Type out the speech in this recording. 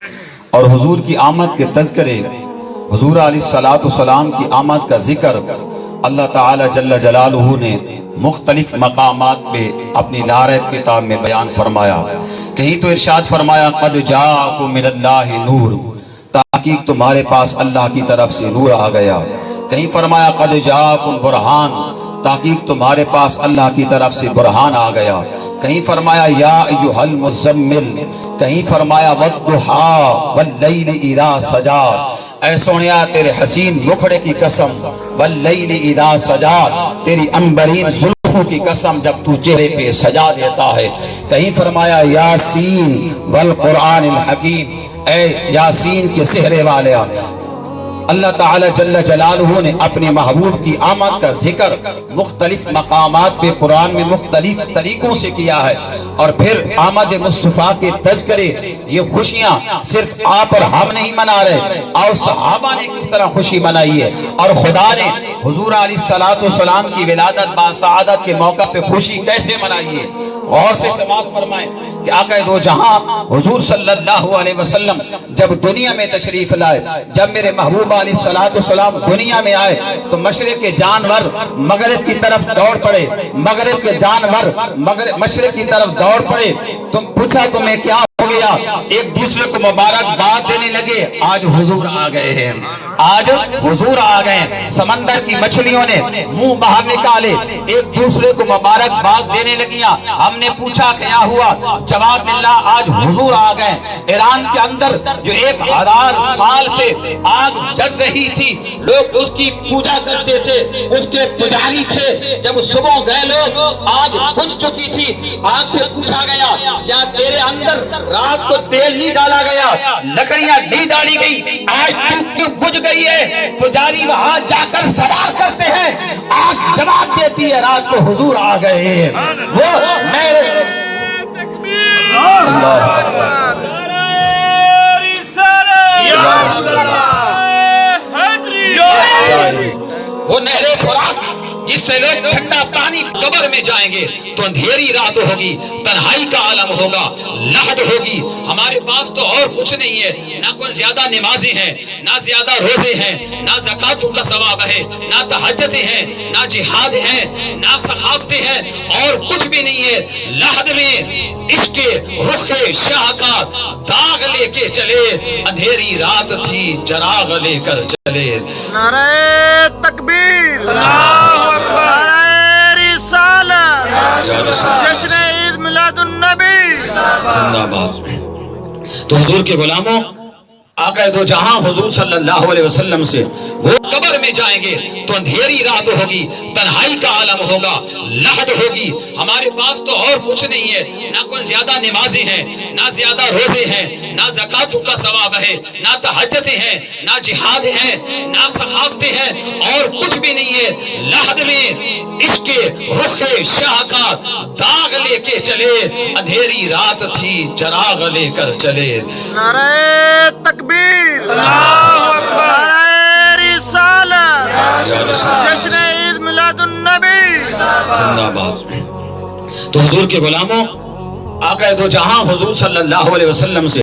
اور حضور کی آمد کے تذکرے، حضور علیہ الصلوۃ والسلام کی آمد کا ذکر اللہ تعالی جل جلالہ نے مختلف مقامات پہ اپنی لارب کتاب میں بیان فرمایا۔ کہیں تو ارشاد فرمایا قد جاءکم من اللہ نور، تحقیق تمہارے پاس اللہ کی طرف سے نور آ گیا۔ کہیں فرمایا قد جاءکم برہان، تحقیق تمہارے پاس اللہ کی طرف سے برہان آ گیا۔ کہیں فرمایا یا ایھا المزمل، کہیں فرمایا والضحیٰ واللیل اذا سجا، اے سونیا تیرے حسین مکھڑے کی قسم، واللیل اذا سجا، تیری عنبرین زلفوں کی قسم جب تو چہرے پہ سجا دیتا ہے۔ کہیں فرمایا یاسین والقرآن الحکیم، اے یاسین کے سحرے والے۔ اللہ تعالی جل جلالہ نے اپنے محبوب کی آمد کا ذکر مختلف مقامات پہ قرآن میں مختلف طریقوں سے کیا ہے، اور پھر آمد مصطفیٰ کے تذکرے، یہ خوشیاں صرف آپ اور ہم نہیں منا رہے، اور صحابہ نے کس طرح خوشی منائی ہے، اور خدا نے حضور علیہ الصلوۃ والسلام کی ولادت باسعادت کے موقع پہ خوشی کیسے منائی ہے۔ غور سے سماعت فرمائیں کہ آقا دو جہاں حضور صلی اللہ علیہ وسلم جب دنیا میں تشریف لائے، جب میرے محبوب علیہ الصلوۃ والسلام دنیا میں آئے تو مشرق کے جانور مغرب کی طرف دوڑ پڑے، مغرب کے جانور مشرق کی طرف دوڑ پڑے۔ تم پوچھا تمہیں کیا ہو گیا؟ ایک دوسرے کو مبارکباد دینے لگے، آج حضور آ گئے ہیں، آج حضور آ گئے ہیں۔ سمندر کی مچھلیوں نے منہ باہر نکالے، ایک دوسرے کو مبارکباد دینے لگیاں۔ ہم نے پوچھا کیا ہوا؟ جواب ملا آج حضور آ گئے۔ ایران کے اندر جو 1000 سال سے آگ جل رہی تھی، لوگ اس کی پوجا کرتے تھے، اس کے پجاری تھے۔ جب صبح گئے لوگ، آگ بجھ چکی تھی۔ آگ سے پوچھا گیا کیا تیرے اندر رات کو تیل نہیں ڈالا گیا، لکڑیاں نہیں ڈالی گئی، آج کیوں بجھ گئی ہے؟ پجاری وہاں جا کر سوال کرتے ہیں، آگ جواب دیتی ہے رات کو حضور آ گئے ہیں۔ وہ وہ نہر فرات جس سے لوگ ٹھنڈا پانی قبر میں جائیں گے تو اندھیری رات ہوگی، تنہائی کا عالم ہوگا، لحد ہوگی۔ ہمارے پاس تو اور کچھ نہیں ہے، نہ کوئی زیادہ نمازیں ہیں، نہ زیادہ روزے ہیں، نہ زکوٰۃ کا ثواب ہے، نہ تہجدیں ہیں، نہ جہاد ہیں، نہ سخاوتیں ہیں، اور کچھ بھی نہیں ہے۔ لحد میں عشق رخ شاہ کا داغ لے کے چلے، اندھیری رات تھی چراغ لے کر چلے۔ نعرہ تکبیر، نعرہ رسالت، جشن عید میلاد النبی زندہ باد۔ تو حضور کے غلاموں، آقا دو جہاں حضور صلی اللہ علیہ وسلم سے وہ قبر میں جائیں گے تو اندھیری رات ہوگی، تنہائی کا عالم ہوگا، لحد ہوگی۔ ہمارے پاس تو اور کچھ نہیں ہے، نہ کوئی زیادہ نمازیں ہیں، نہ زیادہ روزے ہیں، نہ زکوٰۃ کا ثواب ہے، نہ تہجدیں ہیں، نہ جہاد ہیں، نہ سخاوتیں ہیں، اور کچھ بھی نہیں ہے۔ لحد میں عشق رخ شاہ کا داغ لے کے چلے، اندھیری رات تھی چراغ لے کر چلے۔ نعرہ تکبیر، نعرہ رسالت، جشن عید میلاد النبی زندہ باد۔ تو حضور کے غلاموں، آقا دو جہاں حضور صلی اللہ علیہ وسلم سے